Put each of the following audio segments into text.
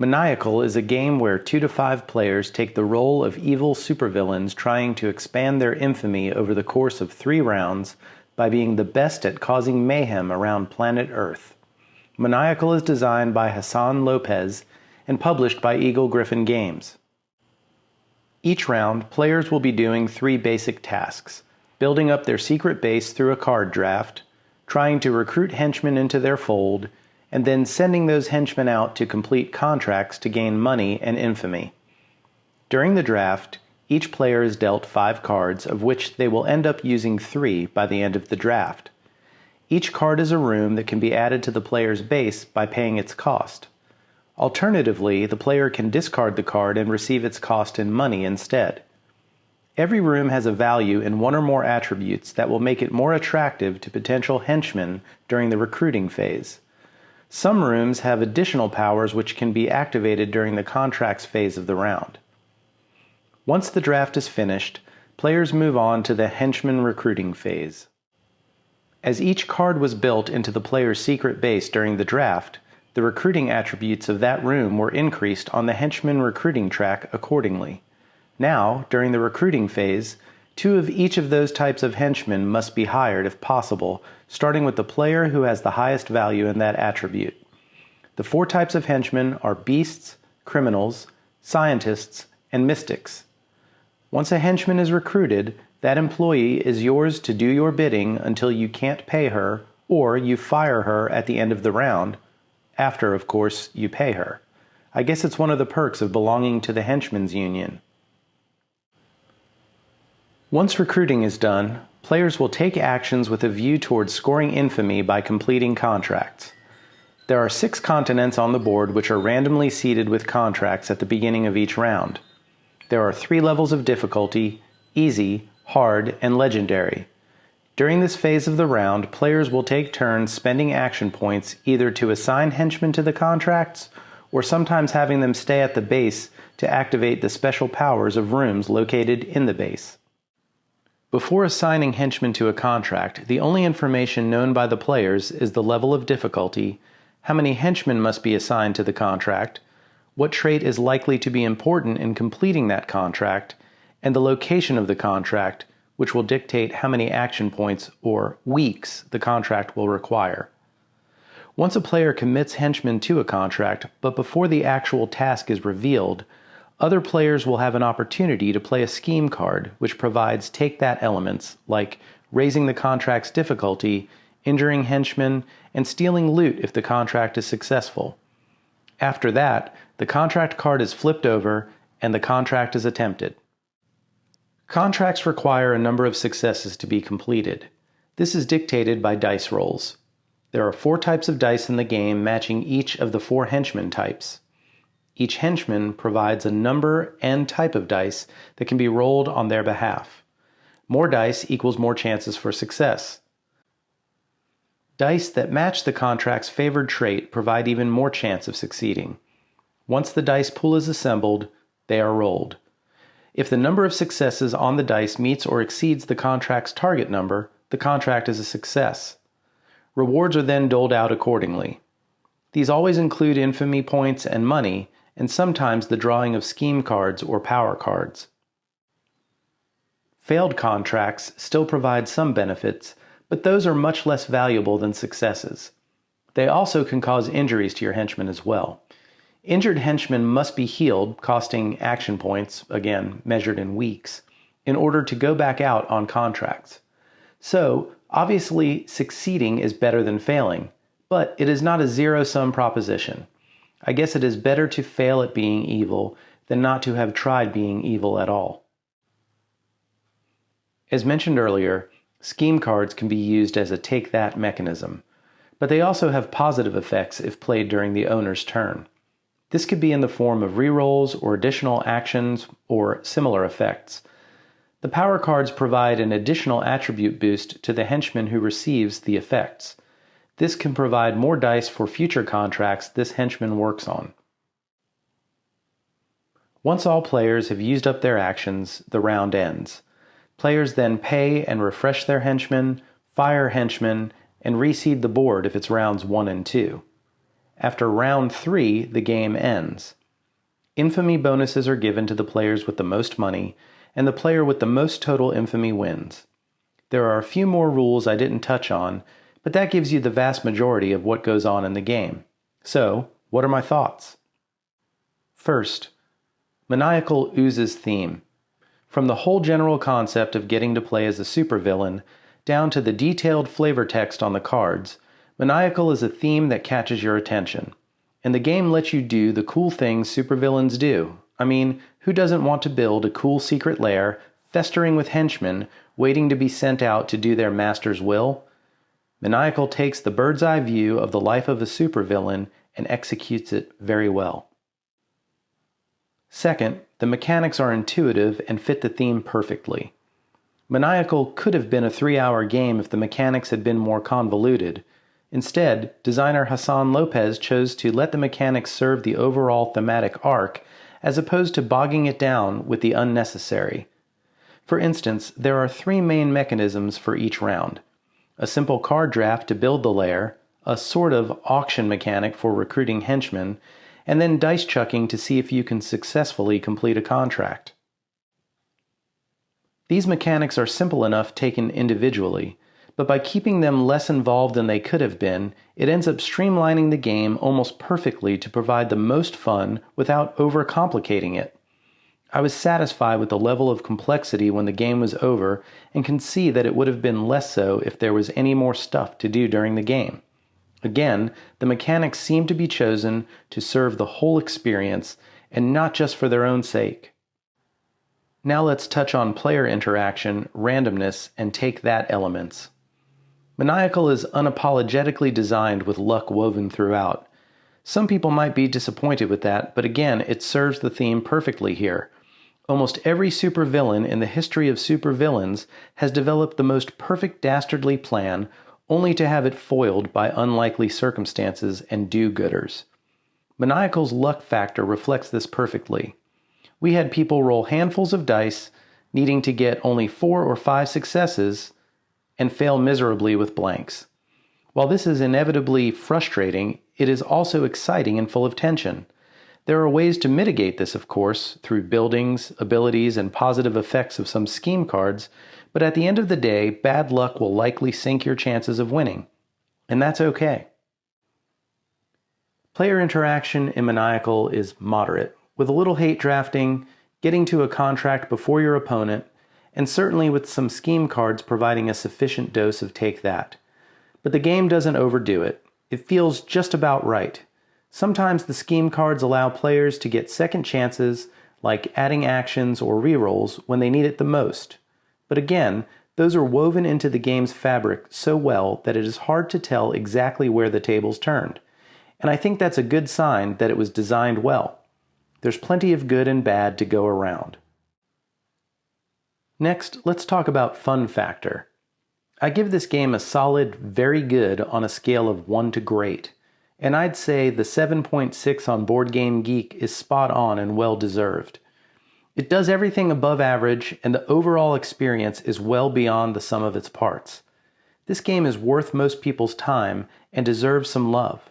Maniacal is a game where 2 to 5 players take the role of evil supervillains trying to expand their infamy over the course of 3 rounds by being the best at causing mayhem around planet Earth. Maniacal is designed by Hassan Lopez and published by Eagle-Gryphon Games. Each round, players will be doing 3 basic tasks: building up their secret base through a card draft, trying to recruit henchmen into their fold, and then sending those henchmen out to complete contracts to gain money and infamy. During the draft, each player is dealt 5 cards, of which they will end up using 3 by the end of the draft. Each card is a room that can be added to the player's base by paying its cost. Alternatively, the player can discard the card and receive its cost in money instead. Every room has a value in 1 or more attributes that will make it more attractive to potential henchmen during the recruiting phase. Some rooms have additional powers which can be activated during the contracts phase of the round. Once the draft is finished, players move on to the henchman recruiting phase. As each card was built into the player's secret base during the draft, the recruiting attributes of that room were increased on the henchman recruiting track accordingly. Now, during the recruiting phase, 2 of each of those types of henchmen must be hired if possible, starting with the player who has the highest value in that attribute. The 4 types of henchmen are beasts, criminals, scientists, and mystics. Once a henchman is recruited, that employee is yours to do your bidding until you can't pay her, or you fire her at the end of the round, after, of course, you pay her. I guess it's one of the perks of belonging to the Henchmen's Union. Once recruiting is done, players will take actions with a view towards scoring infamy by completing contracts. There are 6 continents on the board which are randomly seeded with contracts at the beginning of each round. There are 3 levels of difficulty: easy, hard, and legendary. During this phase of the round, players will take turns spending action points either to assign henchmen to the contracts, or sometimes having them stay at the base to activate the special powers of rooms located in the base. Before assigning henchmen to a contract, the only information known by the players is the level of difficulty, how many henchmen must be assigned to the contract, what trait is likely to be important in completing that contract, and the location of the contract, which will dictate how many action points or weeks the contract will require. Once a player commits henchmen to a contract, but before the actual task is revealed, other players will have an opportunity to play a scheme card which provides take-that elements like raising the contract's difficulty, injuring henchmen, and stealing loot if the contract is successful. After that, the contract card is flipped over and the contract is attempted. Contracts require a number of successes to be completed. This is dictated by dice rolls. There are 4 types of dice in the game matching each of the 4 henchman types. Each henchman provides a number and type of dice that can be rolled on their behalf. More dice equals more chances for success. Dice that match the contract's favored trait provide even more chance of succeeding. Once the dice pool is assembled, they are rolled. If the number of successes on the dice meets or exceeds the contract's target number, the contract is a success. Rewards are then doled out accordingly. These always include infamy points and money, and sometimes the drawing of scheme cards or power cards. Failed contracts still provide some benefits, but those are much less valuable than successes. They also can cause injuries to your henchmen as well. Injured henchmen must be healed, costing action points, again measured in weeks, in order to go back out on contracts. So, obviously, succeeding is better than failing, but it is not a zero-sum proposition. I guess it is better to fail at being evil than not to have tried being evil at all. As mentioned earlier, scheme cards can be used as a take-that mechanism, but they also have positive effects if played during the owner's turn. This could be in the form of rerolls or additional actions or similar effects. The power cards provide an additional attribute boost to the henchman who receives the effects. This can provide more dice for future contracts this henchman works on. Once all players have used up their actions, the round ends. Players then pay and refresh their henchmen, fire henchmen, and reseed the board if it's rounds 1 and 2. After round 3, the game ends. Infamy bonuses are given to the players with the most money, and the player with the most total infamy wins. There are a few more rules I didn't touch on, but that gives you the vast majority of what goes on in the game. So, what are my thoughts? First, Maniacal oozes theme. From the whole general concept of getting to play as a supervillain, down to the detailed flavor text on the cards, Maniacal is a theme that catches your attention. And the game lets you do the cool things supervillains do. I mean, who doesn't want to build a cool secret lair, festering with henchmen, waiting to be sent out to do their master's will? Maniacal takes the bird's eye view of the life of a supervillain and executes it very well. Second, the mechanics are intuitive and fit the theme perfectly. Maniacal could have been a 3-hour game if the mechanics had been more convoluted. Instead, designer Hassan Lopez chose to let the mechanics serve the overall thematic arc as opposed to bogging it down with the unnecessary. For instance, there are 3 main mechanisms for each round. A simple card draft to build the lair, a sort of auction mechanic for recruiting henchmen, and then dice chucking to see if you can successfully complete a contract. These mechanics are simple enough taken individually, but by keeping them less involved than they could have been, it ends up streamlining the game almost perfectly to provide the most fun without overcomplicating it. I was satisfied with the level of complexity when the game was over and can see that it would have been less so if there was any more stuff to do during the game. Again, the mechanics seem to be chosen to serve the whole experience and not just for their own sake. Now let's touch on player interaction, randomness, and take that elements. Maniacal is unapologetically designed with luck woven throughout. Some people might be disappointed with that, but again, it serves the theme perfectly here. Almost every supervillain in the history of supervillains has developed the most perfect dastardly plan, only to have it foiled by unlikely circumstances and do-gooders. Maniacal's luck factor reflects this perfectly. We had people roll handfuls of dice, needing to get only 4 or 5 successes, and fail miserably with blanks. While this is inevitably frustrating, it is also exciting and full of tension. There are ways to mitigate this, of course, through buildings, abilities, and positive effects of some scheme cards, but at the end of the day, bad luck will likely sink your chances of winning. And that's okay. Player interaction in Maniacal is moderate, with a little hate drafting, getting to a contract before your opponent, and certainly with some scheme cards providing a sufficient dose of take that. But the game doesn't overdo it. It feels just about right. Sometimes the scheme cards allow players to get second chances, like adding actions or rerolls when they need it the most. But again, those are woven into the game's fabric so well that it is hard to tell exactly where the tables turned. And I think that's a good sign that it was designed well. There's plenty of good and bad to go around. Next, let's talk about fun factor. I give this game a solid very good on a scale of 1 to great, and I'd say the 7.6 on Board Game Geek is spot on and well deserved. It does everything above average, and the overall experience is well beyond the sum of its parts. This game is worth most people's time and deserves some love.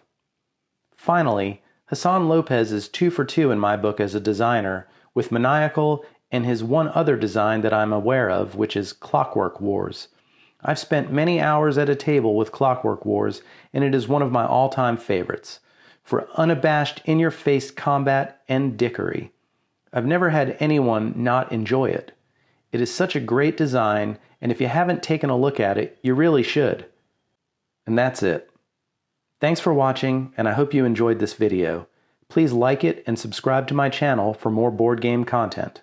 Finally, Hassan Lopez is 2 for 2 in my book as a designer, with Maniacal and his one other design that I'm aware of, which is Clockwork Wars. I've spent many hours at a table with Clockwork Wars, and it is one of my all-time favorites, for unabashed in-your-face combat and dickery. I've never had anyone not enjoy it. It is such a great design, and if you haven't taken a look at it, you really should. And that's it. Thanks for watching, and I hope you enjoyed this video. Please like it and subscribe to my channel for more board game content.